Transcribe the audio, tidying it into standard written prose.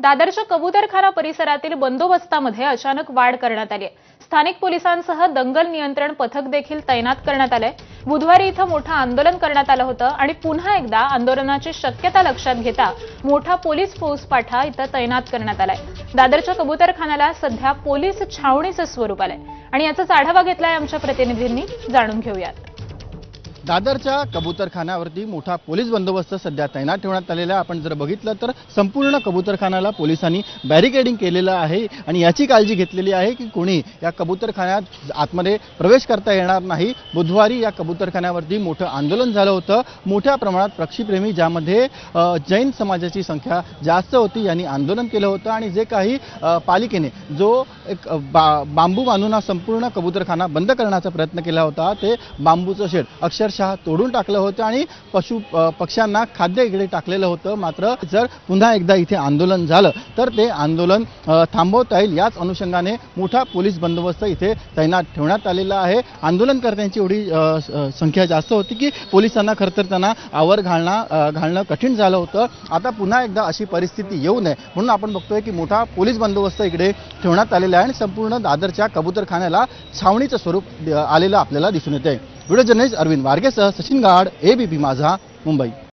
दादरच्या कबूतरखाना परिसरातील बंदोबस्तामध्ये अचानक वाढ करण्यात आली आहे। स्थानिक पोलिसांसह दंगल नियंत्रण पथक देखील तैनात करण्यात आले। बुधवारी इथं मोठं आंदोलन करण्यात आलं होतं आणि पुन्हा एकदा आंदोलनाची शक्यता लक्षात घेता मोठा पोलीस फौजपाठा इथं तैनात करण्यात आलाय। दादरच्या कबूतरखान्याला सध्या पोलीस छावणीचं स्वरूप आलंय आणि याचाच आढावा घेतलाय आमच्या प्रतिनिधींनी। जाणून घेऊयात। दादरच्या कबूतरखान्यावरती मोठा पोलीस बंदोबस्त सध्या तैनात ठेवण्यात आलेला आहे। आपण जर बघितलं तर संपूर्ण कबूतरखान्याला पोलिसांनी बॅरिकेडिंग केलेलं आहे आणि याची काळजी घेतलेली आहे की कोणी या कबूतरखान्यात आतमध्ये प्रवेश करता येणार नाही। बुधवारी या कबूतरखान्यावरती मोठं आंदोलन झालं होतं। मोठ्या प्रमाणात पक्षीप्रेमी ज्यामध्ये जैन समाजाची संख्या जास्त होती यांनी आंदोलन केलं होतं आणि जे काही पालिकेने जो एक बांबू बांधून संपूर्ण कबूतरखाना बंद करण्याचा प्रयत्न केला होता ते बांबूचं शेड अक्षरशः तोडून टाकलं होतं आणि पक्ष्यांना खाद्य इकडे टाकलेलं होतं। मात्र जर पुन्हा एकदा इथे आंदोलन झालं तर ते आंदोलन थांबवता येईल याच अनुषंगाने मोठा पोलीस बंदोबस्त इथे तैनात ठेवण्यात आलेला आहे। आंदोलनकर्त्यांची एवढी संख्या जास्त होती की पोलिसांना खरं तर त्यांना आवर घालणं कठीण झालं होतं। आता पुन्हा एकदा अशी परिस्थिती येऊ नये म्हणून आपण बघतोय की मोठा पोलीस बंदोबस्त इकडे ठेवण्यात आलेला आहे आणि संपूर्ण दादरच्या कबूतरखान्याला छावणीचं स्वरूप आलेलं आपल्याला दिसून येते। व्हिडिओ जर्नलिस्ट अरविंद वारगेसह सचिन गाड, ABP माझा, मुंबई।